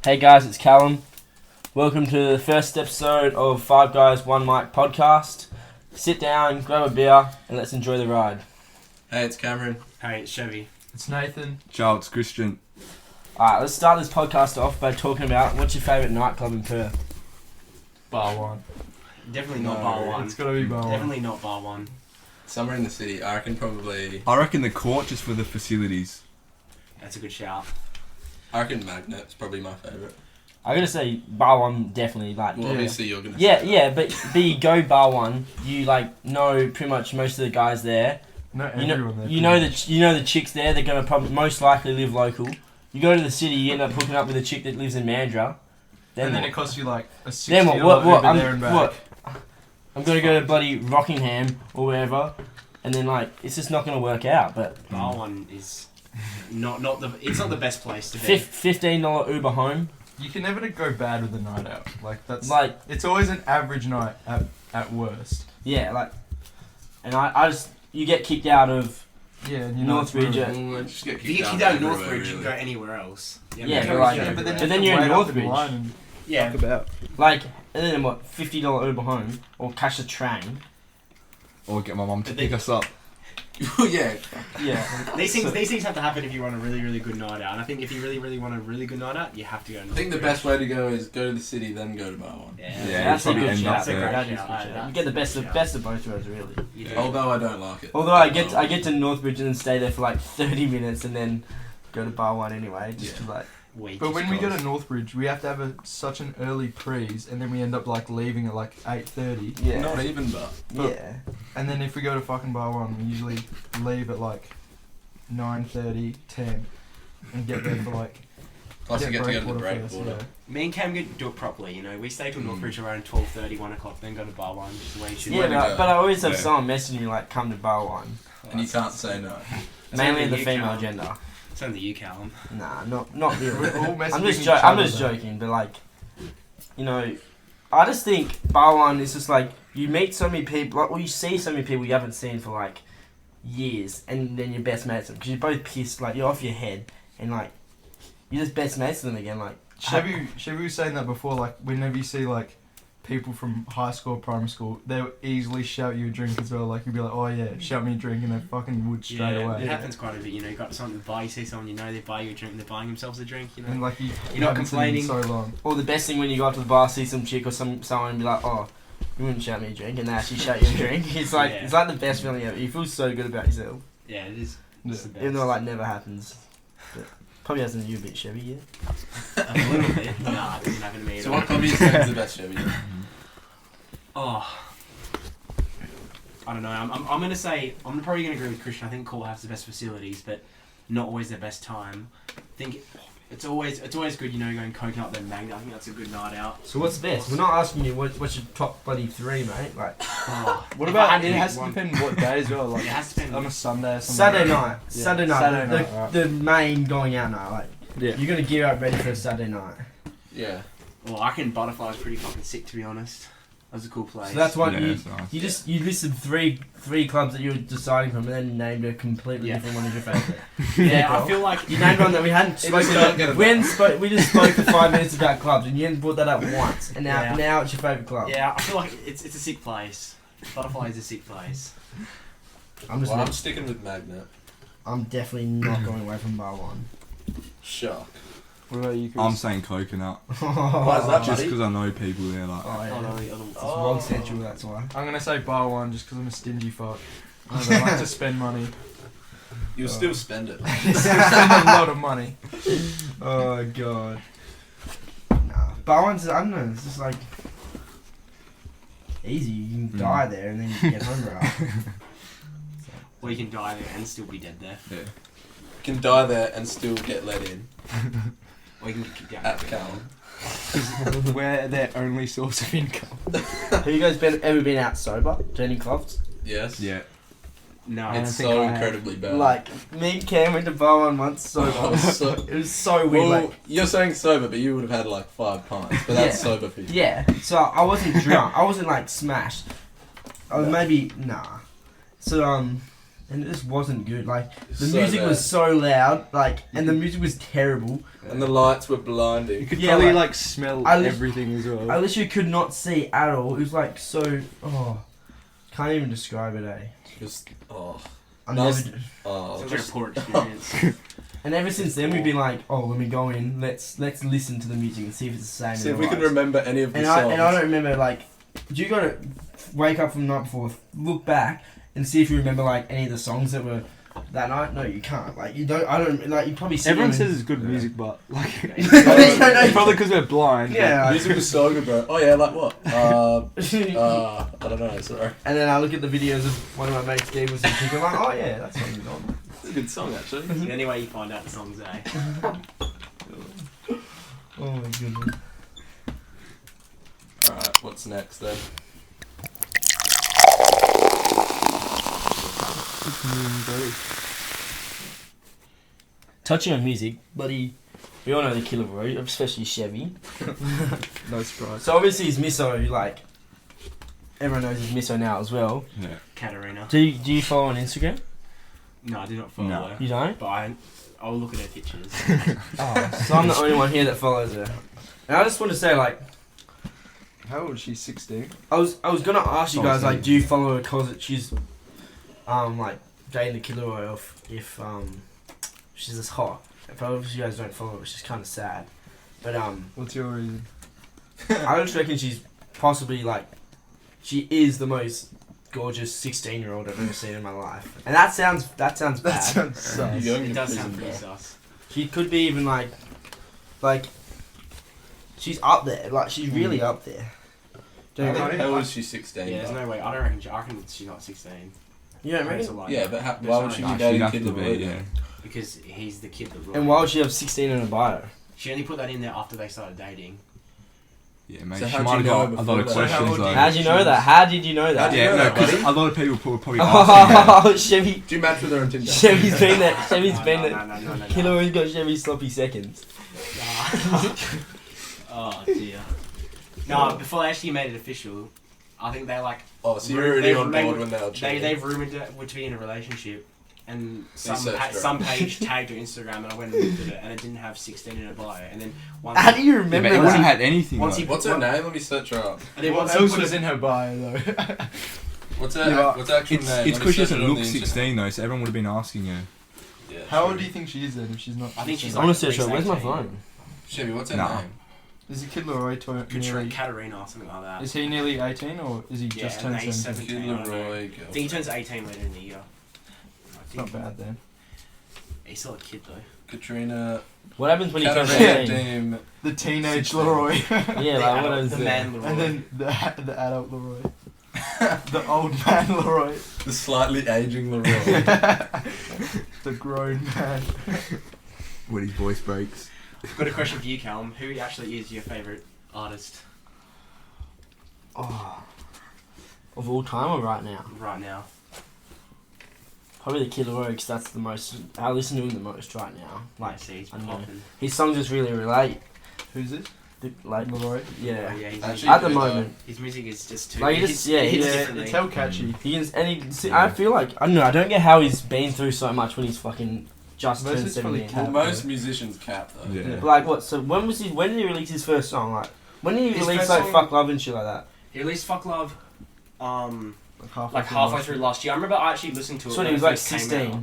Hey guys, it's Callum. Welcome to the first episode of 5 Guys 1 Mic podcast. Sit down, grab a beer, and let's enjoy the ride. Hey, it's Cameron. Hey, it's Chevy. It's Nathan. Charles, Christian. Alright, let's start this podcast off by talking about what's your favourite nightclub in Perth? Bar one. Definitely not No, bar one. It's gotta be bar one. Definitely not bar one. Somewhere in the city. I reckon probably... I reckon the court just for the facilities. That's a good shout. I reckon Magnet's probably my favourite. I'm gonna say bar one definitely. Like, Well, obviously you're gonna yeah, say yeah, but you go bar one, you like know pretty much most of the guys there. No, You everyone there. know the chicks there. They're gonna probably most likely live local. You go to the city, you end up hooking up with a chick that lives in Mandurah. and then what? it costs you like a $60 Then what? Uber there and back. I'm gonna go to bloody Rockingham or wherever, and then like it's just not gonna work out. But Bar one is not the. It's not the best place to be. $15 Uber home. You can never go bad with a night out. Like that's Like it's always an average night at worst. yeah, like, and I just you get kicked out of Yeah, and you know it's Northbridge. ruined. Just get If you kicked get kicked out of everywhere, Northbridge, you can go really. anywhere else. Yeah, but like- Yeah, but then, But then you you're have in to wait up Northbridge. line and yeah. fuck about. like, and then what? $50 Uber home or catch a train. Or get my mum to But pick they- us up. Yeah. Yeah, These things have to happen if you want a really good night out. And I think if you really want a really good night out, you have to go. I think the best way to go is go to the city, then go to bar one. Yeah, Yeah, that's a probably good end shout. up there. That is a good Yeah, shout. You get the best of both worlds, really. You do. Although I don't like it. Although I get to Northbridge and then stay there for like 30 minutes and then go to bar one anyway, just to like. Weak. But when we go to Christ. Northbridge, we have to have such an early prees, and then we end up like leaving at like 8:30. Yeah. Not even, but... Yeah. And then if we go to fucking bar one, we usually leave at like 9:30, 10, and get there for like. Plus you get to go to the break first, order. yeah. Me and Cam do it properly, you know. We stay till Northbridge around 12:30, 1 o'clock, then go to bar one, just the way you should. Yeah, way to go. but I always have Yeah. someone messaging me like, come to bar one. And you can't say no. Mainly the you, female Callum. gender. It's only you, Callum. Nah, not really. We're all I'm messaging just each I'm other just though. joking, but like, you know, I just think bar one is just like you meet so many people, like, or you see so many people you haven't seen for like years, and then you're best mates with them because you're both pissed, like you're off your head, and like you're just best mates with them again, like. Chevy was saying that before, like, whenever you see, like, people from high school or primary school, they'll easily shout you a drink as well. Like, you'll be like, oh, yeah, shout me a drink, and they fucking would straight Yeah, away. it happens quite a bit, you know. You got someone to buy, you see someone you know, they buy you a drink, they're buying themselves a drink, you know. And, like, you You're not haven't seen them in complaining. so long. Or the best thing when you go up to the bar, see some chick or someone and be like, oh, you wouldn't shout me a drink, and they actually shout you a drink. It's like Yeah. it's like the best feeling ever. You feel so good about yourself, Yeah, it is. It's the best. even though it like never happens. But probably hasn't you a bit Chevy yet. A little bit. Nah, it doesn't happen to me at So all. what club do you think is the best, Chevy? Oh. I don't know. I'm probably gonna agree with Christian. I think Court has the best facilities, but not always their best time. I think it's always good, you know, going Coconut then Magna. I think that's a good night out. So what's best? We're not asking you what's your top bloody three, mate. Like Oh, What if I about, had it pick has to one- depend what day as well. Like, It has to depend on a Sunday or something. Saturday night, Yeah. Saturday night, Saturday the, night, right. the main going out night. Like Yeah. you're gonna gear up ready for a Saturday night. Yeah. Well, I reckon Butterfly's pretty fucking sick, to be honest. That was a cool place. So that's what Yeah, you that's nice. you listed three clubs that you were deciding from, and then named a completely Yeah. different one as your favourite. Yeah, bro. I feel like You named one that we hadn't It spoken doesn't about. get it We hadn't spoke. We just spoke for 5 minutes about clubs, and you hadn't brought that up once. And now, Yeah. now it's your favourite club. Yeah, I feel like it's a sick place. Butterfly is a sick place. I'm just. Well, I'm not, sticking with Magnet. I'm definitely not going away from bar one. Shark. What about you, Chris? I'm saying coconut. Why is that, Just buddy? because I know people there. Like, Oh, yeah. Oh, no, the other It's Wrong Central, that's why. I'm gonna say bar one just because I'm a stingy fuck. I don't like to spend money. You'll still spend it. Spend a lot of money. Oh god. Nah, bar one's. I don't know. It's just like easy. You can die there and then you can get home right. Or you can die there and still be dead there. You can die there and still get let in Or you can get kicked out. at the Callum. We're their only source of income. Have you guys ever been out sober to any clubs? Yes. yeah. No, I don't It's think so I have. incredibly bad. Like me and Cam went to bar one once sober. It was so weird. Well, Like, you're saying sober, but you would have had like 5 pints. But that's Yeah. sober people. yeah. So I wasn't drunk. I wasn't like smashed. I was maybe nah. So and it just wasn't good. Like the So music bad. was so loud, like, and the music was terrible. And the lights were You blinding. could Yeah, probably like- like smell I lit- everything as well. I literally could not see at all. It was like so. Oh, can't even describe it. Just, oh. I No, never. Oh. Sounds like a poor experience. And ever since then, we've been like, oh, when we go in, let's listen to the music and see if it's the same. See in if we our can lives. remember any of the And songs. I don't remember, like, do you gotta wake up from the night before, look back, and see if you remember, like, any of the songs that were that night? No, you can't. Like, you don't, I don't, like, you probably see Everyone them says and- it's good Yeah. music, but like They don't know. probably because we're blind. Yeah. The music was so good, bro. Oh yeah, like what? I don't know, sorry. And then I look at the videos of one of my mates, Steve, was thinking, like, oh yeah, that's something on. It's a good song, actually. The only way you find out the songs, eh? Oh my goodness. Alright, what's next then? Touching on music, buddy, we all know the Killer Road, especially Chevy. No surprise. So obviously he's Misso, like, everyone knows he's Misso now as well. Yeah. Katarina. Do you follow on Instagram? No, I do not follow No. her. You don't? But I'll look at her pictures. Oh, so I'm the only one here that follows her. And I just want to say, like, How old is she? 16. I was gonna ask you guys, like, 17. do you follow her cause she's, like, dating the Killer Road, if she's this hot. If obviously you guys don't follow her, which is kind of sad. But, What's your reason? I just reckon she's possibly, like, she is the most gorgeous 16-year-old I've ever seen in my life. And that sounds bad. That sounds sus. Young It in does prison, sound pretty bro. sus. She could be even, like, she's up there. Like, she's really up there. Don't you reckon? How old is she? 16? Yeah, there's bro? no way. I reckon she's not 16. You don't It's a reckon? lie. Yeah, but There's why no would she way. be Nah, dating she'd have Kid to Laroi be, then? yeah. Because he's the kid that wrote And why would she have 16 in her bio? She only put that in there after they started dating. Yeah, mate. So she how'd might you have know got a before lot of that? So how questions old like. How'd you know that? How did you know that? How'd you Yeah, know no, that, because buddy? a lot of people were probably asking Oh, Chevy. Do you match with her on Tinder? Chevy's been there. Chevy's been no, there. no. Killer always got Chevy sloppy seconds. Oh dear. No, before they actually made it official, I think they like Oh, so you're already on they- board when they were chatting. they've rumored to be in a relationship, and You searched her. some page tagged her Instagram, and I went and looked at it, and it didn't have 16 in her bio. And then once How do you Yeah, remember but it wouldn't that? have had anything. Once though. he- What's her name? Let me search her up. and then What once he else put was it- in her bio though? What's Yeah, her what's her actual It's name? it's Let me because she search doesn't it on look the internet. 16 though, so everyone would have been asking her. Yeah, How true. old do you think she is then if she's not? I think she's I like want to search her. at Where's least my 18. phone? Chevy, what's her Nah. name? Is the Kid Laroi nearly? Katarina or something like that. Is he nearly 18 or is he Yeah, just turned and he's 17? Kid 17, I don't know. Laroi I girl. think he turns 18 later in the year. I It's not think. bad then. He's still a kid though. Katrina. What happens when you turn Katarina 18? Deem. The teenage 16. Leroy. Yeah, like what is the it? man Leroy. And then the adult Leroy. The old man Leroy. The slightly aging Leroy. The grown man. When his voice breaks. Got a question for you, Callum. Who actually is your favourite artist Oh, of all time or right now? right now? Probably the Killer Road, because that's the most. I listen to him the most right now. I Like see, he's I know. popping. his songs just really relate. Who's this? Like Leroy. yeah. Oh, yeah, his, Actually, music, At the do moment, his music is just too. Like, he it just- hits- yeah, it hits he- Yeah, differently. it's hell catchy. he can, and he, see, I feel like I don't know. I don't get how he's been through so much when he's fucking just Most turned is probably 17. Well, most musicians cap though. Yeah. Like what? So when was he? When did he release his first song? Like when did he His release first like song- "Fuck Love" and shit like that? He released "Fuck Love," Like halfway through last year. I remember I actually listened to it. So when when he was it like first came 16, out.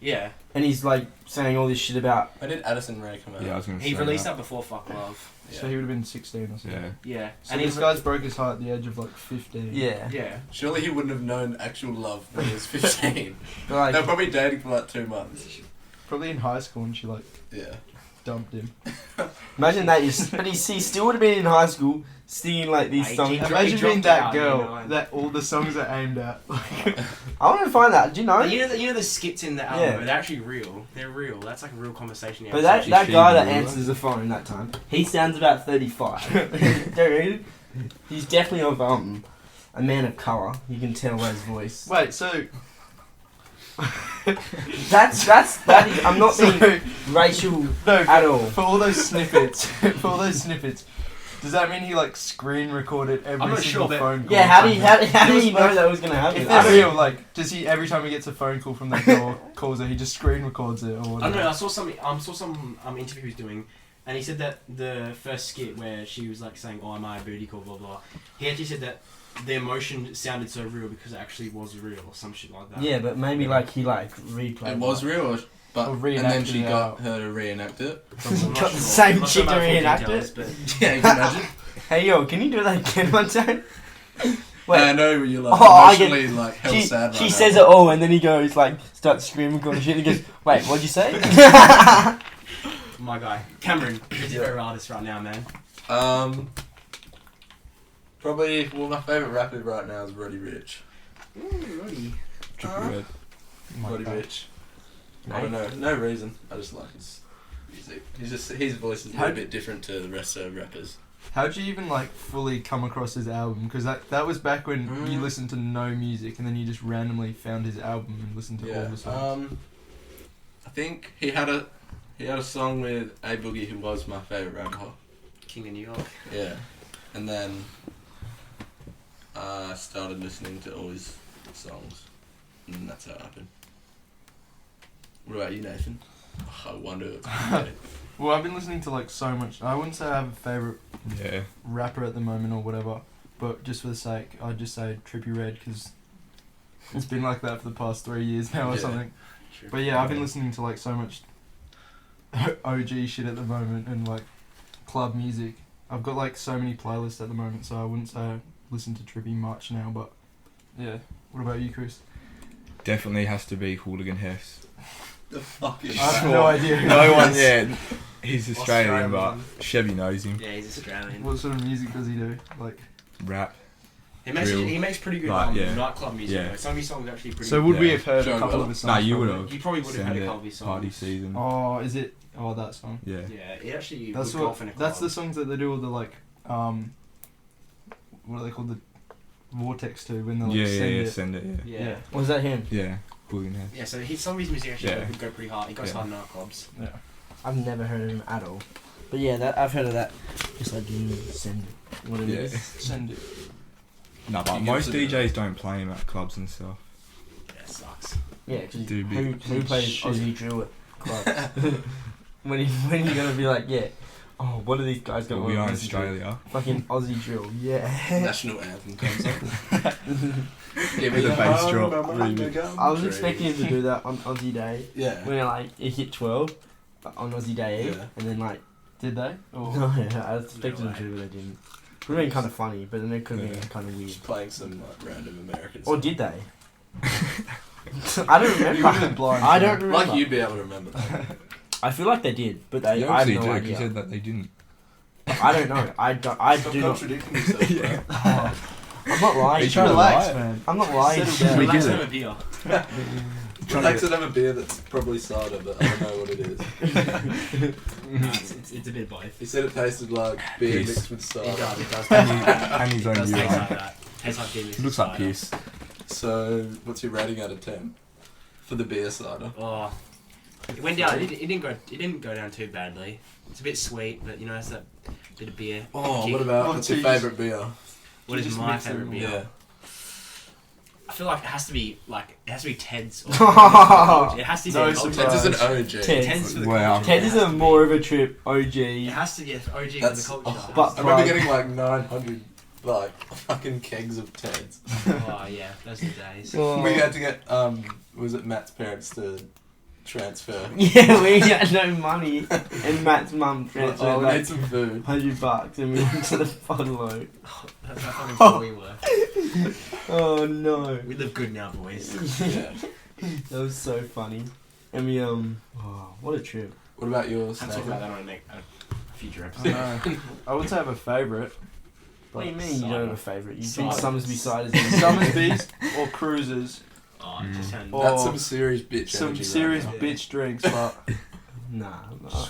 Yeah, and he's like saying all this shit about. When did Addison Rae come out? Yeah, I was gonna say he released that before "Fuck Love." So he would have been 16 or something. Yeah. Yeah, So and this he's guy's broke his heart at the age of like 15. Yeah. yeah. Surely he wouldn't have known actual love when he was 15. But, like, They were probably dating for like 2 months. Probably in high school and she like Yeah. dumped him. imagine that. But he still would have been in high school singing like these He songs. dropped Imagine being out, that you girl know. that all the songs are aimed at. I want to find that. Do you know? You know the skits in the album, Yeah. but they're actually real. They're real. That's like a real conversation. But that She's guy that female, answers the phone that time, he sounds about 35. Dude, he's definitely of a man of colour. You can tell by his voice. Wait, so That is. I'm not so being racial no, at all. for all those snippets, Does that mean he like screen recorded every I'm not single sure, but- phone call? Yeah, how do you know that was gonna happen? If I they're don't- real, like, does he every time he gets a phone call from that girl calls her, he just screen records it or I whatever? don't know. I saw some interview he was doing, and he said that the first skit where she was like saying, "Oh, am I a booty call?" Blah blah. He actually said that the emotion sounded so real because it actually was real or some shit like that. Yeah, but maybe like he like replayed. It was real, but Or and then reenacted she it got out. her to reenact it. I'm not Got sure. the same I'm not chick sure to about full reenact details, it? but Yeah, you can imagine. Hey yo, can you do that again one time? I know you're like Oh, I get- emotionally like hell She, sad right she now. says it all, and then he goes like starts screaming, going shit. And he goes, "Wait, what'd you say?" my guy Cameron, who's your favorite artist right now, man? Probably my favourite rapper right now is Roddy Rich. Roddy. Triple red. Roddy Rich. I don't know, no reason. I just like his music. His voice is a little bit different to the rest of rappers. How'd you even like fully come across his album? Because that was back when you listened to no music and then you just randomly found his album and listened to all the songs. I think he had a song with A Boogie, who was my favourite rapper. King of New York. Yeah, and then I started listening to all his songs, and that's how it happened. What about you, Nathan? I wonder. Well, I've been listening to like so much. I wouldn't say I have a favourite Yeah. rapper at the moment or whatever, but just for the sake, I'd just say Trippie Redd because it's been like that for the past 3 years now or Yeah. something. But yeah, I've been listening to like so much OG shit at the moment and like club music. I've got like so many playlists at the moment, so I wouldn't say I listen to Trippie much now, but yeah. What about you, Chris? Definitely has to be Hooligan Hess. The fuck is I have that? no idea. who No that one, is. yeah. He's Australian, but Australian. Chevy knows him. Yeah, he's Australian. What sort of music does he do? Like, Rap. He makes Drill. he makes pretty good Right, yeah. nightclub music. Yeah. Though. Some of his songs are actually pretty. so good. would we Yeah. have heard Joe a couple Will. of his songs? Nah, you probably? would have. You probably would have had a Send couple it, of his songs. Party season. Oh, is it? Oh, that song. Yeah. Yeah, it actually That's would go off what. in a That's the club. songs that they do all the like, what are they called? The vortex to when they like Yeah, send it. send it, yeah. Yeah. Was that him? Yeah, Hooligan Hess. Yeah, so some of his music actually Yeah. would go pretty hard. He goes Yeah. hard in nightclubs. Yeah. I've never heard of him at all. But yeah, that I've heard of that. Just like you send it. What it Yeah. is. Send it. No, but You most get to do DJs don't play him at clubs and stuff. Yeah, it sucks. Yeah, because Do who big plays shit. Aussie drill at clubs? when you're gonna be like, yeah, oh, what are these guys going But we on? are in Listen to? Australia. Fucking Aussie drill, yeah. National anthem comes up. Give With me a bass home, drop, I'm remix. a gum I was tree. expecting him to do that on Aussie Day Yeah. when like it hit 12 on Aussie Day, Yeah. and then like Did they? Or no, yeah, I expected him way. to, but they didn't. Would have been kind of funny, but then it could have been Yeah. kind of weird. Just playing some like random Americans. Or did they? I don't remember. You would've been blind, I so- don't remember. Like you'd be able to remember that. I feel like they did, but they, You I have obviously no do, idea. you said that they didn't. I don't know. I Stop do not. contradicting yourself, Yeah. bro. Oh, I'm not lying. Are you trying to relax, lie? man. I'm not lying. Settle down. We Relax get and it. have a beer. Relax and have a beer that's probably cider, but I don't know what it is. No, it's a bit both. He said it tasted like beer Piss. mixed with It cider. does. It does. And his It own does taste beer. like that. Tastes like beer mixed Looks with like cider. piss. So, what's your rating out of 10 for the beer cider? Oh, it went down. It didn't go down too badly. It's a bit sweet, but you know, it's that bit of beer. Oh, kick. what about Oh, what's your geez. favourite beer? What is just my mix it favorite with- beer? Yeah. I feel like it has to be Ted's. Or it has to be No the culture. Ted's is an Surprise. OG. Ted. Ted's for the Wow. culture. Ted is a more of a trip OG. It has to get OG for the That's- culture. oh, But- I remember like- getting like 900 like fucking kegs of Ted's. Oh yeah, those are the days. We had to get was it Matt's parents to transfer? Yeah, we had no money, and Matt's mum transferred Oh, we like need some food. $100, and we went to the Funlow. That's how fucking poor we were. Oh no, We live good now, boys. Yeah. that was so funny. And we oh, what a trip. What about yours? I'll talk Nathan? about that on a future I episode. know. I would say I have a favourite. What do you mean you don't have a favourite? You think Cider. Summersby Cider's Summersby's or Cruisers. Oh, it just sounds. Or That's some serious bitch some energy. serious right now. bitch drinks, but Nah,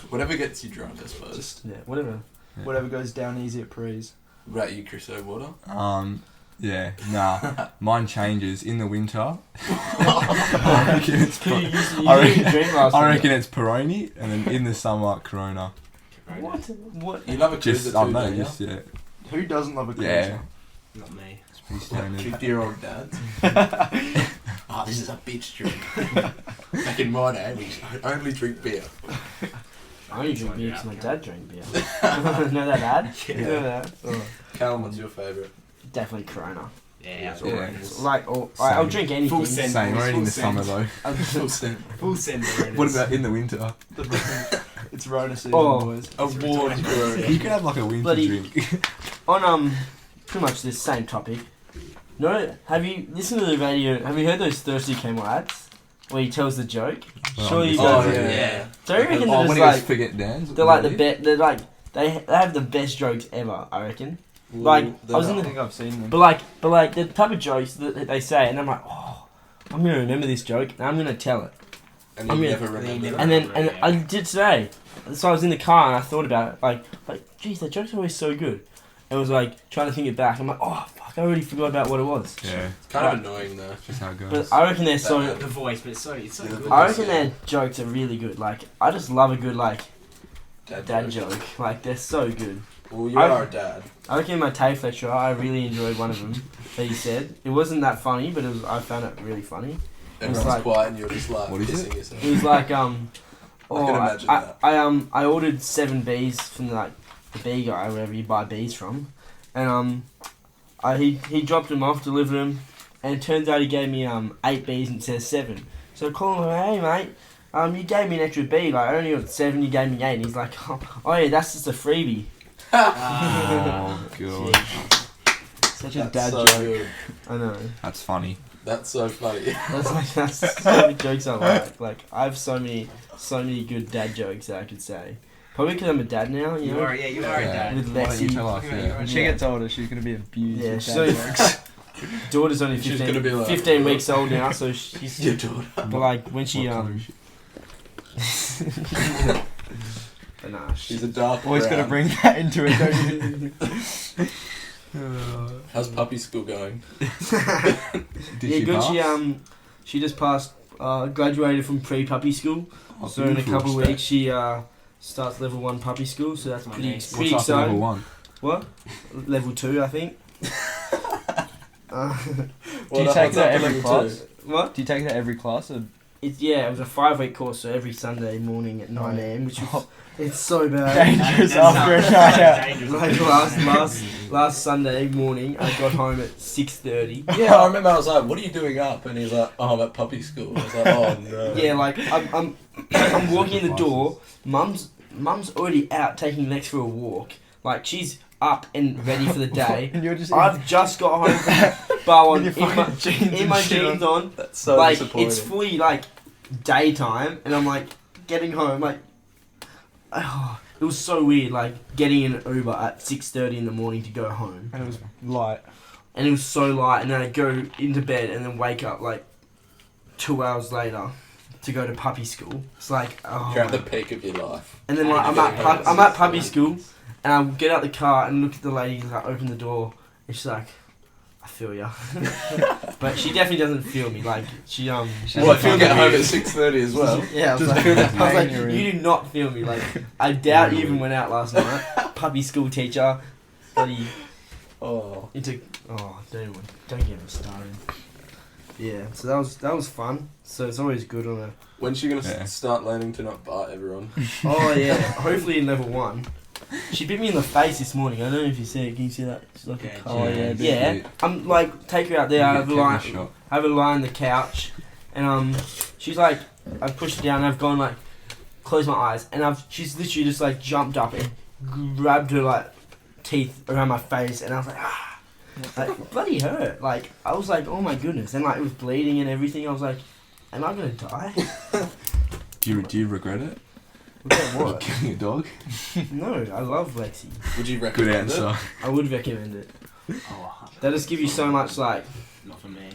Whatever gets you drunk, I suppose. just yeah, whatever. whatever goes down easy at Prees. What about you, Chris O'Water? Yeah, nah. Mine changes in the winter. I reckon it's You I reckon- didn't drink last I time. reckon it's Peroni, and then in the summer, Corona. What? You love a cruiser Just, too, I don't know, don't you? just, yeah. Who doesn't love a cruiser? Yeah. Not me. It's pretty standard. 50-year-old dads. Oh, this is a bitch drink. Back in my day, we only drink beer. I only drink beer because my dad drank beer. Know that, Dad? Yeah. You know that? Oh. Callum, what's your favourite? Definitely Corona. Yeah, It's Yeah. orange. Like, I'll drink anything. Full send. Same, only in the Full summer send. though. Full send. Full send. What about in the winter? It's Rona season, Oh. boys. A warm Corona. You could have like a winter Bloody- drink. On pretty much this same topic. No, have you listened to the radio? Have you heard those Thirsty Camel ads where he tells the joke? Well, Surely you Oh, guys. yeah. So I reckon Oh, they're when just he goes like forget dance. they're like the best. They're like they have the best jokes ever. I reckon. Like, I was in I the- think I've seen them. But like the type of jokes that they say, and I'm like, oh, I'm gonna remember this joke, and I'm gonna tell it. And I you mean- never remember it. And then I did today. So I was in the car and I thought about it, like, geez, that joke's always so good. It was like trying to think it back. I'm like, oh fuck, I already forgot about what it was. Yeah, It's kind of annoying though. just how it goes. But I reckon they're so. The voice, but it's so Yeah, good. I reckon their jokes are really good. Like, I just love a good like dad joke. joke. Like, they're so good. Well, you I- are a dad. I reckon in my TAFE lecture, I really enjoyed one of them that he said. It wasn't that funny, but I found it really funny. Everyone's like- quiet and you're just like What is pissing yourself. It was like I can imagine that. I ordered 7 Bs from the B guy, wherever you buy Bs from, and he dropped them off, delivered them, and it turns out he gave me 8 Bs instead of 7. So I called him, hey mate, you gave me an extra B, like I only got 7, you gave me 8. And he's like, oh yeah, that's just a freebie. Oh god, Such a That's dad so joke. good. I know. that's funny. That's so funny. That's so many jokes I like. Like I have so many good dad jokes that I could say. Probably because I'm a dad now, you You know. are, yeah, you are a dad. With Why don't you Lexie. tell us? Yeah. When she gets older, she's gonna be abused. Yeah, with she's dad only, jokes. daughter's only She's 15, gonna be like, 15 weeks old now, so she's. Your daughter. But like when she What but nah, She's a dark Always brown. gotta bring that into it, don't you? How's puppy school going? Did yeah, she good. pass? She just passed, graduated from pre-puppy school. Oh, So in a beautiful. couple of weeks she starts level 1 puppy school. So that's Oh, pretty nice. pretty What's after exciting. level 1? What? Level 2, I think. Do you take that every class? What? Do you take that every class? Or? It was a 5-week course, so every Sunday morning at 9 a.m, which was it's so bad. Dangerous after a night out. Dangerous. Like last Sunday morning, I got home at 6:30. Yeah, I remember I was like, what are you doing up? And he's like, oh, I'm at puppy school. I was like, oh no. Yeah, like I'm walking in the door. Mum's already out taking Lex for a walk. Like she's up and ready for the day. And you're just I've just got home from Barwon with your fucking jeans in my and shit jeans on. That's so Like disappointing. it's fully like daytime, and I'm like getting home. Like it was so weird. Like getting in an Uber at 6:30 in the morning to go home, and it was light. and it was so light. And then I go into bed and then wake up like 2 hours later to go to puppy school. It's like You're at the peak of your life. And then like, I'm at puppy school, and I get out the car and look at the lady, like open the door, and she's like, "I feel ya," but she definitely doesn't feel me. Like she Well, if you get home at 6:30 as well. Yeah, I was like, you do not feel me. Like I doubt you even went out last night. Puppy school teacher, bloody Oh. don't get me started. Yeah, so that was fun. So it's always good on a. When's she gonna Yeah. start learning to not bite everyone? Oh yeah, hopefully in level 1. She bit me in the face this morning. I don't know if you see it. Can you see that? She's like Yeah, a Oh, yeah, yeah. I'm like, take her out there. I have a lie, Shot. have her lie on the couch, and she's like, I pushed her down. And I've gone like, close my eyes, and she's literally just like jumped up and grabbed her like teeth around my face, and I was like, ah, like bloody hurt. Like I was like, oh my goodness, and like it was bleeding and everything. I was like, am I gonna die? Do you regret it? Look at what? Killing a dog? No, I love Lexie. Would you Good recommend it? answer. I would recommend it. Oh, They just give you so much like, not for me.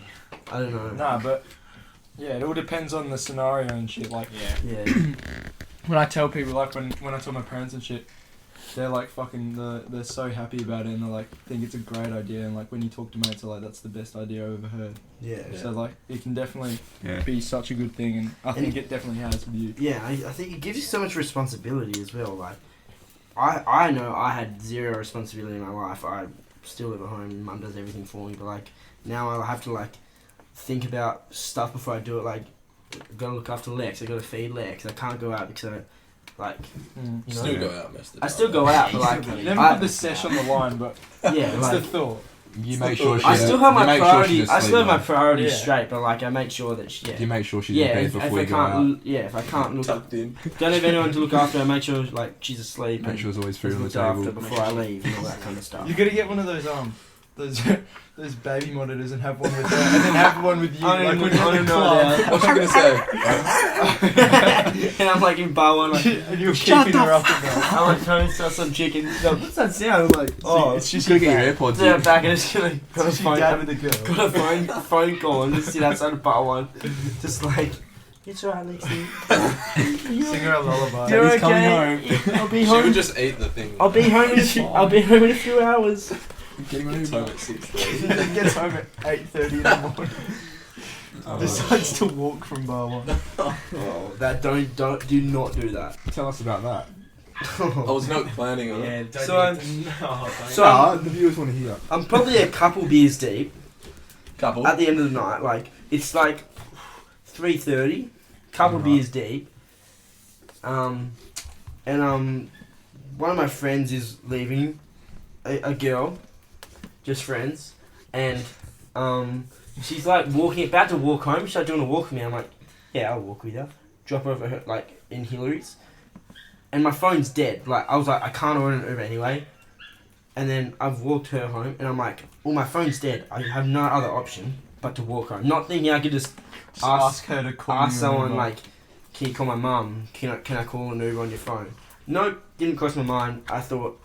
I don't know. Nah, but yeah, it all depends on the scenario and shit. Like Yeah. Yeah. when I tell people, like when I tell my parents and shit, they're like fucking, they're so happy about it, and they like think it's a great idea, and like when you talk to mates, they're like, that's the best idea I've ever heard. Yeah. So like it can definitely Yeah. be such a good thing, and I think it definitely has with you. Yeah, I think it gives you so much responsibility as well. Like, I know I had zero responsibility in my life. I still live at home. Mum does everything for me. But like now I have to like think about stuff before I do it. Like I gotta look after Lex. I gotta feed Lex. I can't go out because I like. You know, Still go out most of the time. I still go out, but like You never I- put the sesh on the line, but yeah, it's like the thought. You make sure she. I still have my you make sure priority. she's I still have my asleep, priorities Yeah. straight, but like I make sure that she, though. You make sure she's yeah. in bed If before I you go out. can't, if I can't look, Tucked in. don't have anyone to look after. I make sure like she's asleep. Make and sure there's always is food on the looked after table. before I leave and all that kind of stuff. You gotta get one of those those baby monitors and have one with her, and then have one with you. I Like don't when know, you're I in the don't know, club. What's she gonna say? And I'm like in bar one, like And you're Shut keeping the her up in there. I'm like trying to sell some chicken. She's like, what's that sound? I'm like, oh, it's just Gotta get your your dad. AirPods yeah, in. back and it's gonna got a It's just your phone. dad with a girl. Got a phone call and just sit outside of bar one, just like, it's alright, Lexie. Sing her a lullaby. You're Daddy's coming okay. I'll be She would home. just eat the thing. I'll be home in a few. I'll be home in a few hours. Getting It's over. home at 6:30. He gets home at 8:30 in the morning. Oh, Decides to walk from bar one. Oh, that do not do that. Tell us about that. I was not planning on it. Yeah, don't So do I'm- it. No, don't. So the viewers want to hear. I'm probably a couple beers deep Couple. at the end of the night. Like it's like 3:30, couple Right. beers deep. And one of my friends is leaving, a girl, just friends, and she's like about to walk home. She's like, "Do you want to walk with me?" I'm like, "Yeah, I'll walk with you." Drop her over her like in Hillary's, and my phone's dead. Like I was like, I can't order an Uber anyway. And then I've walked her home, and I'm like, "Well, my phone's dead. I have no other option but to walk home." Not thinking I could just Ask her to call ask you someone over. like, "Can you call my mum? Can I call an Uber on your phone?" Nope, didn't cross my mind. I thought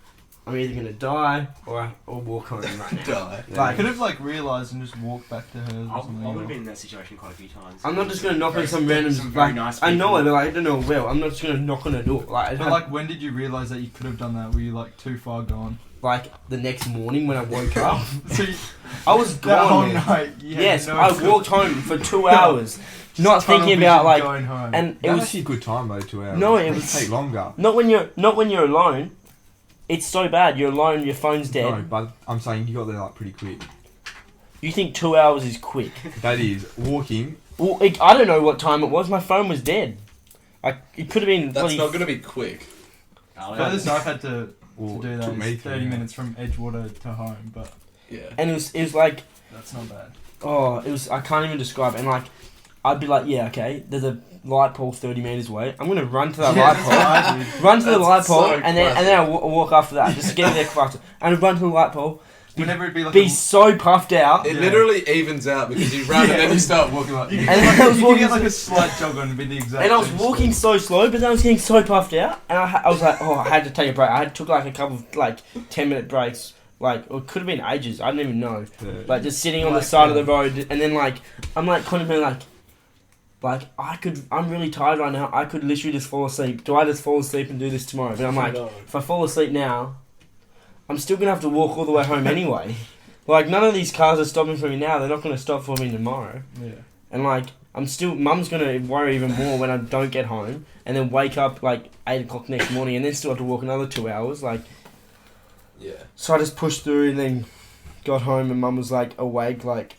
I'm either gonna die or walk home right now. Die. I Like could have like realised and just walked back to hers I or something. would have been in that situation quite a few times. I'm not just gonna knock on some random. Some very Like, nice I know people. it, but like, I don't know well. I'm not just gonna knock on a door. Like, But like, when did you realise that you could have done that? Were you like too far gone? like the next morning when I woke up, So you, I was that whole gone. Man. night, you had Yes, no I clue. walked home for 2 hours, Just not tunnel thinking vision about like, going home. and it That was was actually a good time though, 2 hours. No, it It was- take longer. not when you're alone. It's so bad. You're alone. Your phone's dead. No, but I'm saying you got there like pretty quick. You think 2 hours is quick? That is walking. Well, I don't know what time it was. My phone was dead. It could have been. That's bloody not gonna be quick. Furthest I've had to Well, do it that took me is 30 3 minutes from Edgewater to home, but Yeah. And it was like, that's not bad. oh, it was. I can't even describe it. And like, I'd be like, yeah, okay. There's a light pole 30 meters away. I'm gonna run to that light that's pole. what I did. Run to the That's light pole, so and then I walk after that, just to get there faster. And I'd run to the light pole, Whenever it'd be like be so puffed out, It Yeah. literally evens out because you run and then you start walking like. you and could then get, I was you could walking get like a slight jog on and be the exact and I was same walking speed. so slow, but then I was getting so puffed out, and I was like, oh, I had to take a break. I took like a couple of like 10-minute breaks, like or it could have been ages. I don't even know. Like just sitting on the Like, side of the road, and then like I'm like contemplating like I'm really tired right now. I could literally just fall asleep. Do I just fall asleep and do this tomorrow? But I'm like, if I fall asleep now, I'm still gonna have to walk all the way home anyway. Like none of these cars are stopping for me now. They're not gonna stop for me tomorrow. Yeah. And like Mum's gonna worry even more when I don't get home, and then wake up like 8 o'clock next morning, and then still have to walk another 2 hours. Like, Yeah. so I just pushed through, and then got home, and Mum was like awake, like,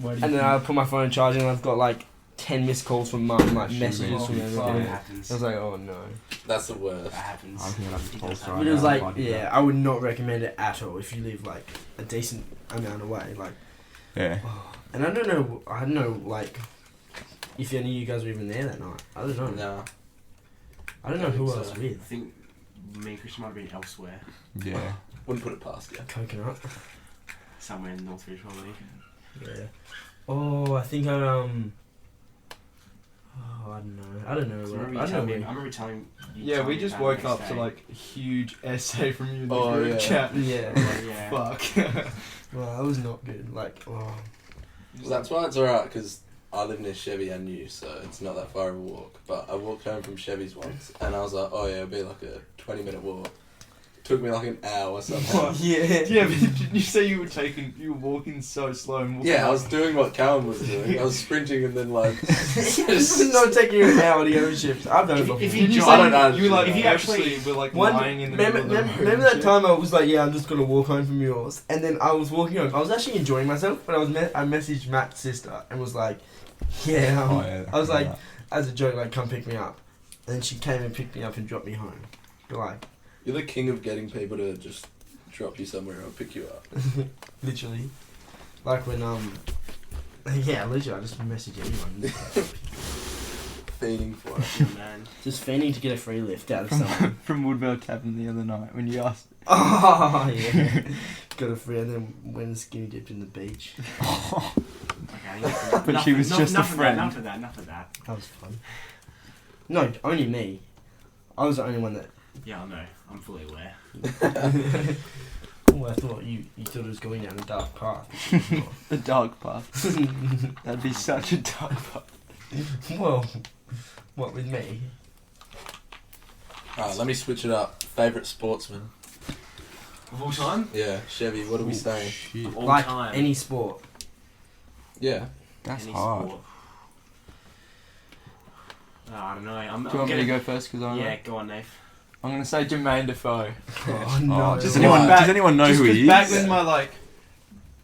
Why do you and then think? I put my phone on charging, and I've got like 10 missed calls from Mum, like Shit, messages man. from Oh, everything. That fuck. happens. I was like, oh no. That's the worst. That happens. I'm thinking of It the does pulse happen. right But it was now, like, if I did yeah, that. I would not recommend it at all if you live like a decent amount away. Like, Yeah. and I don't know, like, if any of you guys were even there that night. I don't know. Nah. I don't know who So- I was I with. think me and Christian might have been elsewhere. Yeah. Wouldn't put it past you. Coconut. Somewhere in Northridge, probably. Yeah. Oh, I think I Oh, I don't know. I don't know. So I I remember, don't know. I remember telling you. Yeah, telling we me just about woke the up next to day. like a huge essay from you in the Oh, group yeah. chat. Yeah. Yeah. Fuck. Well, that was not good. Like, oh. Well, that's why it's alright because I live near Chevy and you, so it's not that far of a walk. But I walked home from Chevy's once, and I was like, oh yeah, it'll be like a 20-minute walk. took me like an hour somehow. Yeah. Yeah, but didn't you say you were walking so slow and walking Yeah, I was doing what Callum was doing. I was sprinting and then like. This is not taking you an hour to go to shifts. I've done it before. If Did you you say I don't know. you were like If you actually- were like One, lying in the remember, middle of the road remember and that shit? time I was like, yeah, I'm just gonna walk home from yours, and then I was walking home. I was actually enjoying myself, but I messaged Matt's sister and was like, yeah, Oh, yeah, I was like, that. as a joke, like, come pick me up, and then she came and picked me up and dropped me home. But like, You're the king of getting people to just drop you somewhere or pick you up. literally, like when yeah, literally, I just message anyone. Feeding for it. Yeah, man. Just fiending to get a free lift out of someone. From Woodville Tavern the other night when you asked. Oh yeah, got a free, and then went skinny dipped in the beach. Okay, But she was just a friend. Enough of that. That was fun. No, only me. I was the only one that. Yeah, I know. I'm fully aware. Oh, I thought you thought it was going down a dark path. The dog path. That'd be such a dog path. Well, what with me? Alright, let me switch it up. Favourite sportsman? Of all time? Yeah, Chevy, what are we saying? Shit. Of all Like time. any sport. Yeah. That's Any hard. sport. Oh, I don't know. Do you want me to go first? Because I Yeah, go on, Nate. I'm gonna say Jermaine Defoe. Oh no! Does Why? anyone know Just who 'cause he is? back when my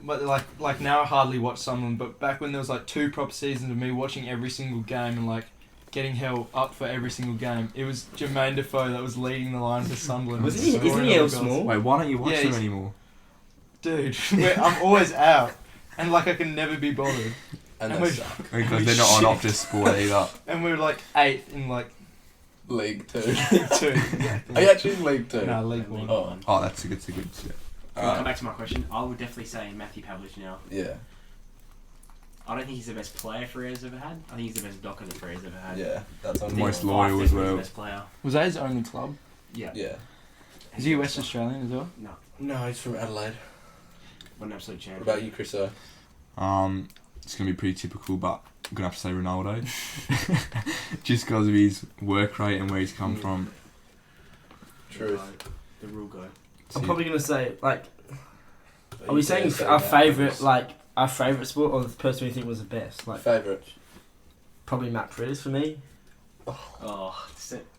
but like now I hardly watch Sunderland, but back when there was like 2 proper seasons of me watching every single game and like getting held up for every single game, it was Jermaine Defoe that was leading the line for Sunderland. Wasn't he? Scoring Isn't he all L the goals. small? Wait, why don't you watch Yeah, them he's- anymore? Dude, I'm always out, and like I can never be bothered. And And they we- suck. Because they're not on Optus Sport either. And we're like 8th in like League 2. League 2. Exactly. Are you actually in League 2? No, League 1. Oh. Oh, that's a good shit. I'll come Alright. back to my question. I would definitely say Matthew Pavlich now. Yeah. I don't think he's the best player Freya's ever had. I think he's the best docker that Freya's ever had. Yeah. That's on I think Most Fife loyal as definitely well. The best player. Was that his only club? Yeah. Yeah. Is he West Australian as well? No. No, he's from Adelaide. What an absolute What champion. about you, Chriso? It's gonna be pretty typical, but I'm gonna have to say Ronaldo, just because of his work rate and where he's come from. Truth. The rule guy. I'm probably gonna say like. Are You we dare saying say our that, favourite, Chris. like our favourite sport, or the person we think was the best? Like Favourite? probably Matt Priddis for me. Oh,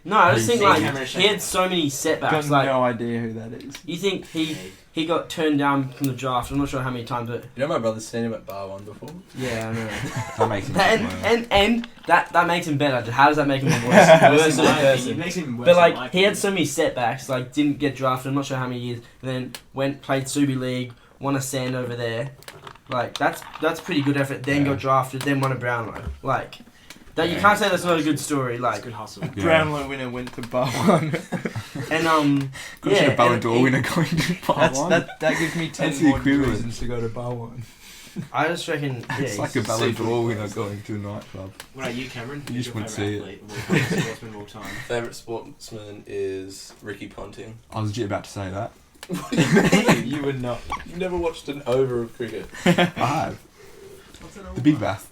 No, I just think like Cameron he had so many setbacks. Got Like no idea who that is. you think he got turned down from the draft. I'm not sure how many times, but You know my brother's seen him at Bar 1 before? yeah, I know. That makes him. and that makes him better. How does that make him worse of a It person? makes him worse But in my like he opinion. had so many setbacks. Like didn't get drafted. I'm not sure how many years. And then played Subi League, won a sand over there. Like that's pretty good effort. Then Yeah. got drafted. Then won a Brownlow. Like that you can't say that's not a good story. It's Like good hustle. Yeah. Brownlow winner went to Bar 1. and Good yeah, Ballon and d'Or winner going to Bar 1. That gives me 10 That's the more equivalent. reasons to go to Bar 1. I just reckon yeah, It's like a he's- Ballon super d'Or winner impressed. going to a nightclub. What about you, Cameron? You Who's just your wouldn't favourite see it. athlete of all sportsman of all time? Favourite sportsman is Ricky Ponting. I was legit about to say that. What do you mean? You would not. You've never watched an over of cricket. I have. The Big Bath.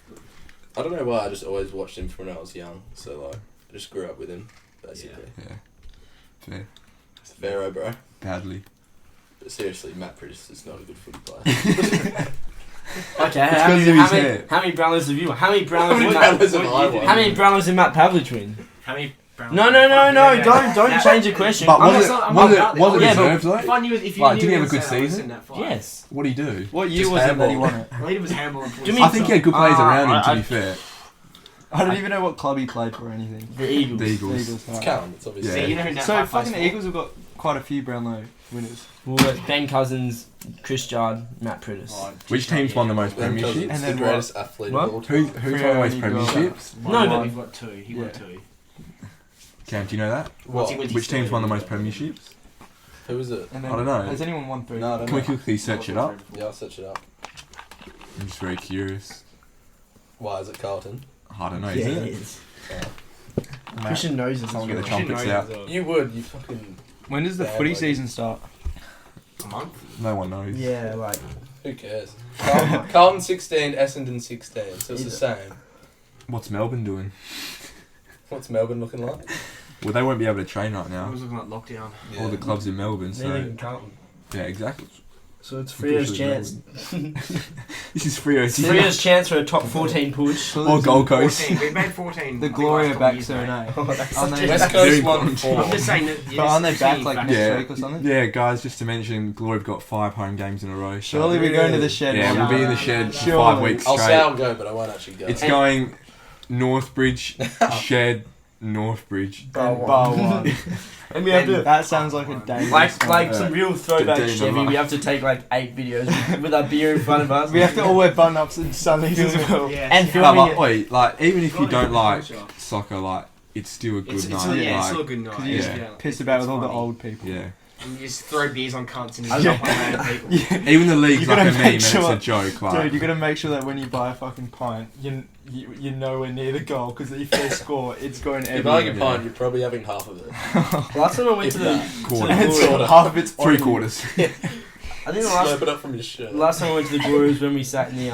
I don't know why, I just always watched him from when I was young. So, like, I just grew up with him, basically. Yeah. Fair. It's Vero, bro. Badly. But seriously, Matt Priddis is not a good footy player. Okay, It's how 'cause many, of how, his many, hair. how many Brownlows have you won? How many Brownlows How many did Matt, Brownlows have I won? how many Brownlows did Matt Pavlich win? How many Brown? No, don't change the question. But I'm was not- it, was it, was it Yeah, but reserves though? If I knew, if you Like, knew did he have a you'd good say I was season? in that fight. Yes. What do you do? What year Just was it that he handball. won it? I believe it was handball and Do me- I think he had good players around him, to I- be fair. I don't even know what club he played for or anything. The Eagles. The Eagles. Eagles. It's Right. Callum, it's obviously. Yeah. See, you know who Nat So Fife plays fucking for? Eagles have got quite a few Brownlow winners. Well, it's Ben Cousins, Chris Judd, Matt Priddis. Oh, Which team's won the most Ben Cousins, premierships? And the then greatest athlete What? of all time. Who's won the most Freo, premierships? No, but- we've got two. He won Yeah. two. Cam, do you know that? Once he What? wins his Which team's third, won the he most wins. premierships? Who is it? And I don't know. Has anyone won 3? No, I don't Can we know. quickly search it up? Yeah, I'll search it up. I'm just very curious. Why is it Carlton? I don't know, Yeah, is it it? is. Yeah. Christian knows this. Someone get the as well. trumpets out. You would, you fucking. When does the Yeah, footy like- season start? A month? No one knows. Yeah, like Who cares? Carlton 16, Essendon 16, so it's the Is it? same. What's Melbourne doing? What's Melbourne looking like? Well, they won't be able to train right It now. was looking like lockdown. Yeah. All the clubs in Melbourne, Neither so can Carlton. yeah, exactly. So it's Frio's Frio's chance. This is Frio's. Frio's chance for a top 14 push. Or Gold Coast. 14. We made 14. The I think Gloria last back couple soon, years, eh? Oh, that's Aren't such they- a- West Very Coast won important. 4. I'm just saying that. But aren't they back like next Yeah. week or something? Yeah, guys, just to mention, Glory have got 5 home games in a row. So Surely we're going to the shed. yeah, one we'll be in the day. shed for Surely. 5 weeks I'll say straight. I'll go, but I won't actually go. It's going Northbridge, Shed, Northbridge. And bar one. And we have to, That sounds like a dangerous like one. some real throwback Damn, Chevy. I'm We have to take like 8 videos with our beer in front of us. We have to all wear button-ups and sunnies as well. Yeah. And No, filming like, it. wait, like even if you Probably don't good like culture. soccer, like it's still a good It's night. still, yeah, it's like, still a good night. Because you just Piss about with all the funny. old people. yeah. And you just throw beers on cunts and I just know. jump on random people. Yeah. Even the league's You like gotta a meme make and sure- it's a joke. Like, Dude, you gotta make sure that when you buy a fucking pint, you're nowhere near the goal, because if they score, it's going If you're buying everywhere. a pint, you're probably having half of it. Last time I went If to the, that. quarter. to the It's Glory, half of it's on Three you. quarters. I think the Slope it up from your shirt. last time I went to the Glory was when we sat in the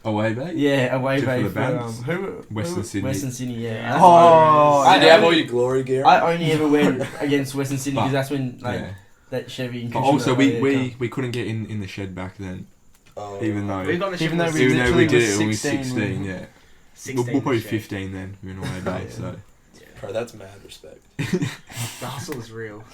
Away, mate. yeah away Just for bay the for bands? Western Sydney. Yeah. Oh, I- Did you have all your glory gear? I only ever went against Western Sydney because that's when like Yeah. that Chevy. And But Christian also, were we, there, we couldn't get in the shed back then, Oh. even though We've got the Even shit though with we even though we literally did was it when we were 16, 16, yeah. 16 We're probably shit. 15 then. We're in Away Bay, so Bro, that's mad respect. The hustle is real.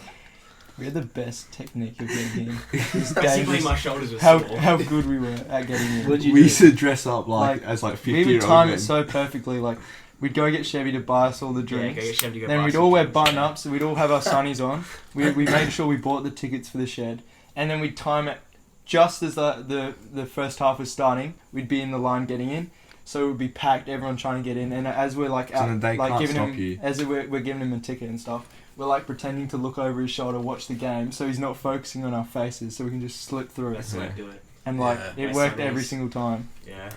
we had the best technique of getting in. This Basically, game my was shoulders were how sore. good we were at getting in. What'd you we do? used to dress up like Like, as like 50 We year would old time men. it so perfectly. Like, we'd go get Chevy to buy us all the Yeah, drinks. go get Chevy to go Then buy we'd some all wear drinks, button yeah. ups. We'd all have our sunnies on. We made sure we bought the tickets for the shed, and then we'd time it just as the first half was starting. We'd be in the line getting in, so it would be packed. Everyone trying to get in, and as we're like So out, then they like can't giving stop him you. as we're giving him a ticket and stuff. We're like pretending to look over his shoulder, watch the game, so he's not focusing on our faces, so we can just slip through it. That's the way to do it. And like Yeah. it Nice worked sunnies. every single time. Yeah.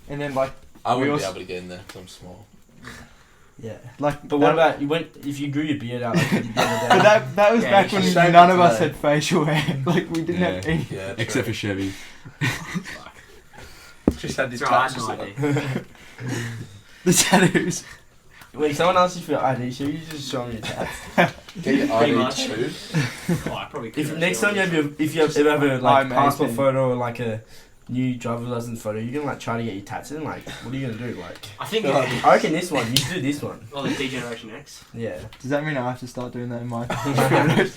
And then like I We wouldn't be also- able to get in there because I'm small. Yeah. like. But what about you went if you grew your beard out like you did the other But day? that was Yeah, back you when should shave none it of us today. had facial hair. Like we didn't have Yeah. any. Yeah, Except for Chevy. Fuck. just had these It's alright, patches no on. idea. The tattoos. Wait, someone asks you for your ID, should you just show me your tats? Get your Pretty ID much. too. Oh, I probably could. If next time you have ever have a like I'm passport 18. photo or like a new driver's license photo, you're gonna like try to get your tats in. Like, what are you gonna do? Like, I think. I reckon this one. You should do this one. Oh, the D-Generation X. Yeah, Does that mean I have to start doing that in my photos?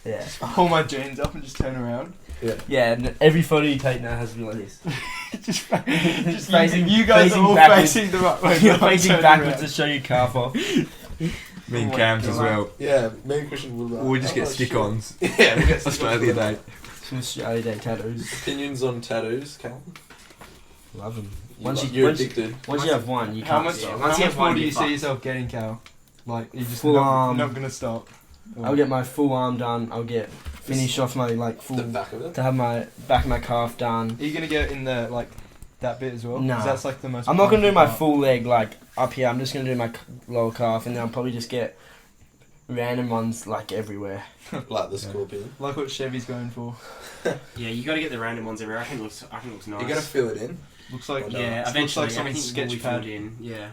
yeah, Pull my jeans up and just turn around. yeah. And every photo you take now has to be like this. just facing- you guys facing are all backwards. facing the right way. You're I'm facing turning backwards around. to show your calf off. Me and Oh my Cams as God. well. Yeah, me and Christian will. Or we just oh, get shit. stick-ons. Yeah, we get stick-ons. Australia Day. Some Australia Day tattoos. Opinions on tattoos, Callum? Love them. You're Once you're once addicted. once you have one, you How can't much? stop. Once How you much have more one, do you're you see fucked. yourself getting, Cal? Like you're just Full not, arm. not gonna stop. I'll get my full arm done. I'll get finish off my like full The back of it. to have my back of my calf done. Are you gonna get in the like that bit as well? 'Cause Nah. that's like the most. I'm not gonna do my painful full leg like up here. I'm just gonna do my lower calf, and then I'll probably just get random ones like everywhere. Like the scorpion. part. Like what Chevy's going for. Yeah, you got to get the random ones everywhere. I think it looks nice. You gotta fill it in. Looks like No, Yeah, looks eventually like someone's everything will be sketch pad. filled in. Yeah.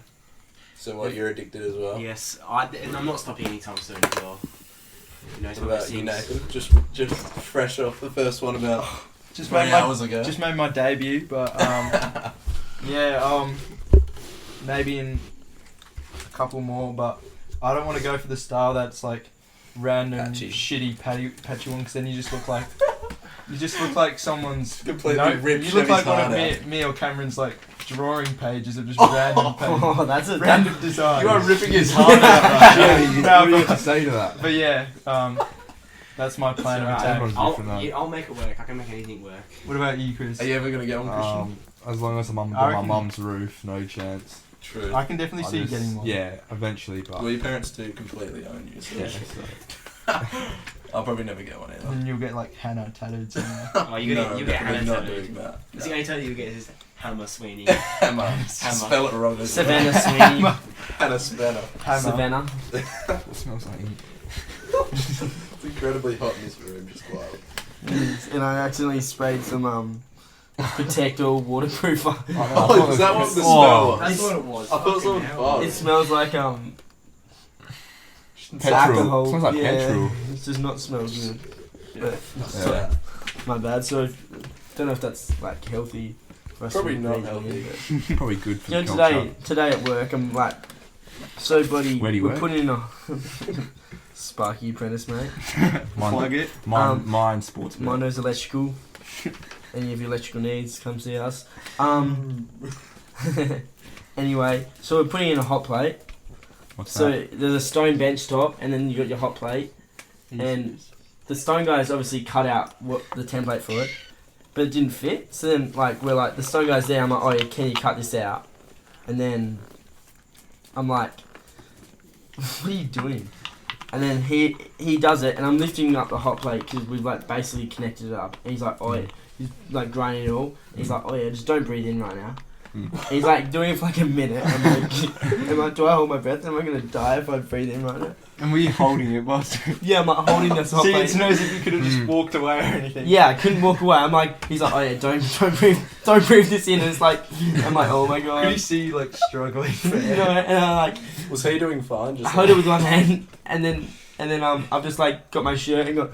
So what? You're addicted as well. Yes, and I'm not stopping anytime soon as well. You know, What some about of you, those things. Nathan? Just fresh off the first one about just 20 made my hours ago. just made my debut, but yeah, maybe in a couple more, but I don't want to go for the style that's like random Patchy. shitty patchy one, because then you just look like someone's Completely ripped You look like Chevy's one of heart me or Cameron's like drawing pages of just random pages, Oh, that's a random designs. You are ripping his heart out right Chevy, No, what do you but- have to say to that? But yeah, that's my plan of Alright. attack. Everyone's different, though. I'll make it work. I can make anything work. What about you, Chris? Are you ever gonna get one, Christian? As long as I'm on I my reckon- mum's roof, no chance. True. I can definitely I see you just- getting one. Yeah, eventually, but Well, your parents do completely own you, so yeah. So. I'll probably never get one either. And you'll get like Hannah tattooed somewhere. Oh, you No, get definitely Hannah not tattooed. doing that. Is he going to tell you get his Hammer Sweeney? Hammer. Spell it wrong. as well. Savannah Sweeney. Hannah Spanner. Hammer. Savannah. It smells like ink. It's incredibly hot in this room, just quiet. And I accidentally sprayed some Protect All waterproof. Oh, is that what the Oh. smell was? That's what it was. I thought it was Fucking on hell. fire. It smells like Petrol. Alcohol. Smells like Yeah. petrol. It does not smell good. But Yeah. my bad. So don't know if that's like healthy. For us Probably to be not breathing healthy. in, but- Probably good for You the know, culture. today at work, I'm like, so buddy, Where do you we're work? putting in a Sparky apprentice, mate. Mine, it. mine sportsman. Mine knows electrical. Any of your electrical needs, come see us. Anyway, so we're putting in a hot plate. What's So that? there's a stone bench top, and then you got your hot plate. And the stone guys obviously cut out what the template for it, but it didn't fit. So then, like, we're like, the stone guy's there. I'm like, oh yeah, can you cut this out? And then I'm like, what are you doing? And then he does it, and I'm lifting up the hot plate because we've like basically connected it up. And he's like, oh yeah, he's like grinding it all. And he's like, oh yeah, just don't breathe in right now. Mm. He's like doing it for like a minute. I'm like, do I hold my breath? Am I gonna die if I breathe in right now? And were you holding it whilst? Yeah, I'm like holding this hot See, plate. it's no as if you could have just Mm. walked away or anything. Yeah, I couldn't walk away. I'm like, he's like, oh yeah, don't breathe this in. And it's like, I'm like, oh my god. Could you see you like struggling? You know, and I like, Was he doing fine? I Just held it with one hand, and then I've just like got my shirt and got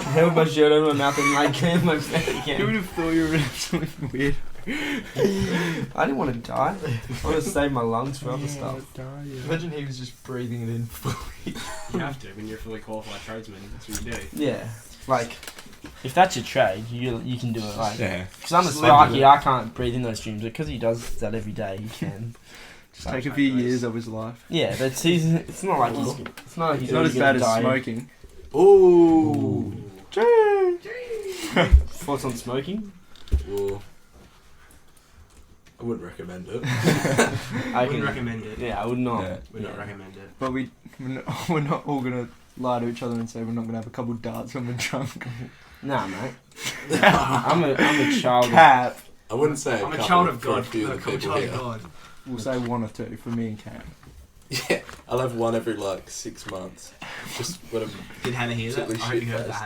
held my shirt over my mouth and like cleared my mouth Who would again. have thought you were doing something weird? I didn't want to die. I want to save my lungs for other stuff. Imagine he was just breathing it in fully. You have to when you're a fully qualified tradesman. That's what you do. Yeah, like if that's your trade, you can do it. Like, Yeah. because I'm a Just live with Sparky, it. I can't breathe in those fumes, but because he does that every day, he can. Just take a few years of his life. Yeah, but it's not like he's It's not really as gonna bad as die. smoking. Ooh. Thoughts on smoking? Well, I wouldn't recommend it. I wouldn't recommend it. Yeah, I would not. Yeah. Would not recommend it. But we're not all gonna lie to each other and say we're not gonna have a couple darts when we're drunk. Nah, mate. I'm a child. Cap. I wouldn't say I'm a couple child of for a God. few of the I'm a people child of here. God. We'll say one or two for me and Cam. Yeah, I'll have one every like 6 months. Just when I'm. Did Hannah hear that? I Particularly hope you heard shit-faced.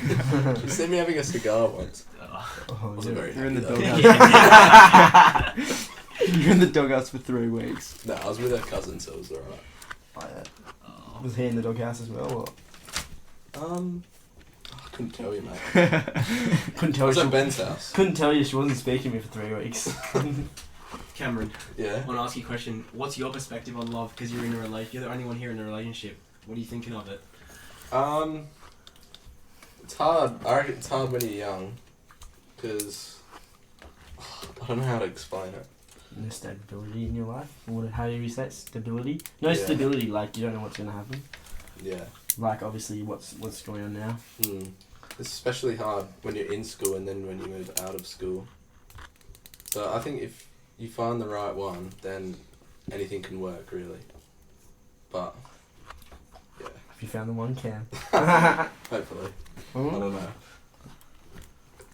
that, Hannah. You seen me having a cigar once. Oh, Wasn't very You're in the happy, doghouse. though. You're in the doghouse for 3 weeks. No, I was with her cousin, so it was alright. Oh, yeah. Was he in the doghouse as well? Or? I couldn't tell you, mate. Couldn't I tell was you. at Ben's house. Couldn't tell you she wasn't speaking to me for 3 weeks. Cameron, Yeah. I want to ask you a question. What's your perspective on love? Because you're in a relationship. You're the only one here in a relationship. What are you thinking of it? It's hard. I reckon it's hard when you're young, because I don't know how to explain it. No stability in your life. How do you say it? Stability? No Yeah. stability. Like you don't know what's gonna happen. Yeah. Like obviously what's going on now. It's especially hard when you're in school and then when you move out of school. So I think if you find the right one, then anything can work, really. But yeah, If you found the one, Cam. hopefully. I don't know.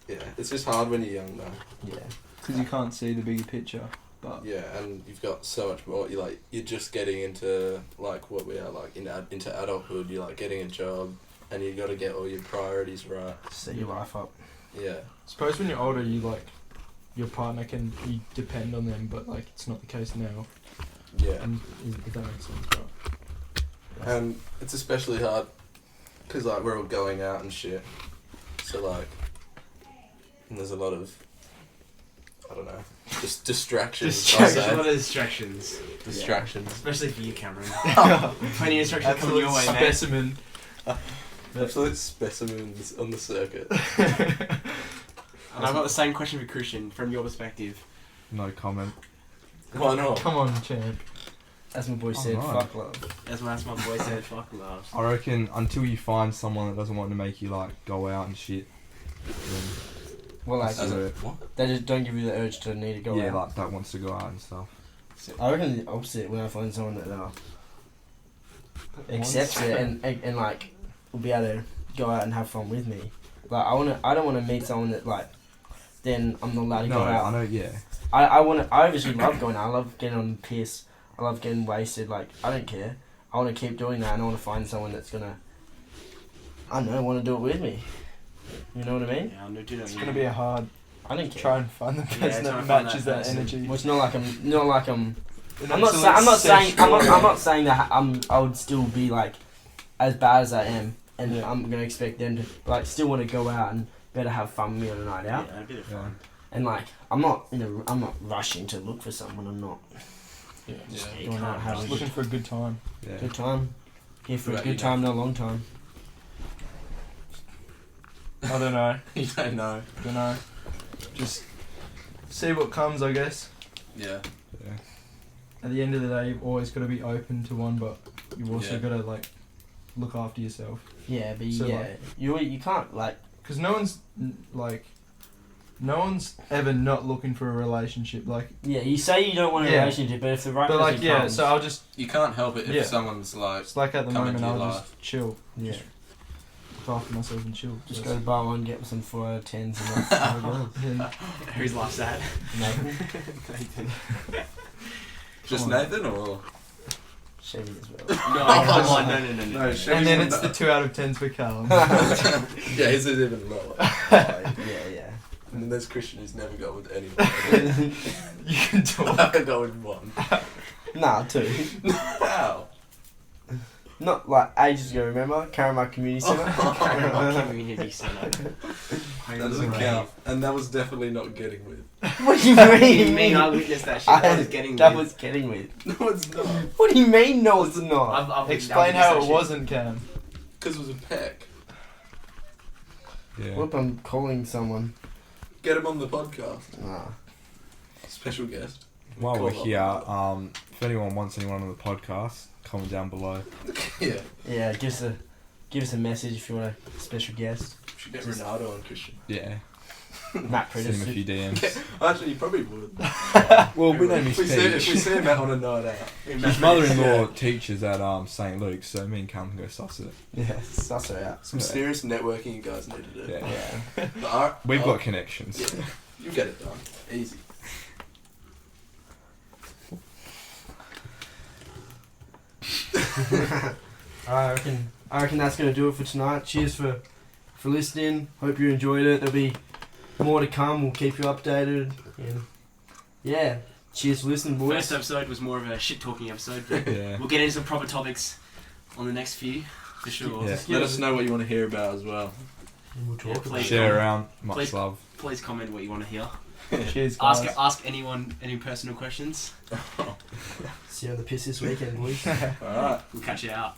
Yeah, it's just hard when you're young, though. Yeah. Because you can't see the bigger picture. But Yeah, and you've got so much more. You're just getting into like what we are like into adulthood. You're like getting a job, and you got to get all your priorities right. Set your life up. Yeah, suppose when you're older, you like your partner you depend on them, but like it's not the case now. yeah, And if that makes sense, but and it's especially hard because like we're all going out and shit. So like, and there's a lot of I don't know, just distractions. I'll A say. lot of distractions. Distractions. Especially for you, Cameron. Plenty of distractions coming your way, man. specimen. Absolute specimens on the circuit. And I've got the same question for Christian, from your perspective. No comment. Why not? Come on, champ. As my boy said, Alright. fuck love. As my boy said, fuck love. I reckon until you find someone that doesn't want to make you like go out and shit, then Well, like, As a- What? they just don't give you the urge to need to go yeah, out. like that wants to go out and stuff. I reckon the opposite when I find someone that accepts it and like will be able to go out and have fun with me. Like I don't want to meet someone that like then I'm not allowed to No, go out. I know. Yeah, I obviously love going out. I love getting on the piss. I love getting wasted. Like I don't care. I want to keep doing that, and I want to find someone that's gonna. I don't know. Want to do it with me. You know what I mean? Yeah, I do know. It's gonna be a hard I don't care. try and find the person try that and find matches that that person. energy. Well, it's not like I'm I'm not saying that I would still be like as bad as I am, and Yeah. I'm gonna expect them to like still want to go out and better have fun with me on a night out. Yeah, a bit of fun. And like I'm not rushing to look for someone. I'm not Yeah. just Yeah, you going out can't having Just a looking for a good time. Yeah. good time. Here for a Right, good you time, not a long time. I don't know. You don't know. Don't know. Just see what comes, I guess. Yeah. Yeah. At the end of the day, you've always got to be open to one, but you've also Yeah. got to like look after yourself. Yeah, but So, yeah, like- you can't like Because no one's ever not looking for a relationship. Like, yeah. You say you don't want a Yeah. relationship, but if the right but person like yeah. comes, So I'll just You can't help it if Yeah. someone's like, it's like at the Come moment into your I'll life. just chill, yeah, look after myself and chill. just That's- go to bar one, get some 4 out of 10s, and that's how it goes. Yeah. Whose life's that? Nathan, Nathan. just Come on. Nathan or? Chevy as well. No, come on, no. No, Chevy And then wouldn't- it's the 2 out of 10s for Callum. Yeah, his is even lower. Yeah, And then there's Christian who's never got with anyone. You can talk. Never got with one. Nah, 2. How? Not like ages ago. Remember, Carrick Community Centre. Community centre. That doesn't count. And that was definitely not getting with. What do you What do mean? you mean? I witnessed that shit. I was getting that with. was getting with. No, it's not. What do you mean? No, it's not. I've Explain witnessed how that it shit. wasn't, Cam. Because it was a peck. Yeah. Whoop! I'm calling someone. Get him on the podcast. Nah. Special guest. While Call we're up. here, if anyone wants anyone on the podcast, comment down below. Yeah. Yeah, give us a message if you want a special guest. We should get Ronaldo on Christian. Yeah. Matt Send him a Prentice. few DMs. Actually, you probably would. Well, we know if Miss we Peach. see him out on a night out. His mother-in-law teaches at St. Luke's, so me and Cam can go suss it. Yeah, suss her out. Some Yeah. serious networking you guys need to do. Yeah. Yeah. But We've got connections. Yeah, you get it done. Easy. I reckon that's gonna do it for tonight. Cheers for listening. Hope you enjoyed it. There'll be more to come. We'll keep you updated. And yeah, cheers for listening, boys. First episode was more of a shit talking episode, but Yeah. we'll get into some proper topics on the next few for sure. Yeah. Let us know what you want to hear about as well. We'll talk Yeah, about please. it. Share around. Much Please. love. Please comment what you want to hear. Cheers, guys. Ask anyone any personal questions. See you on the piss this weekend, boys. Alright. We'll catch you out.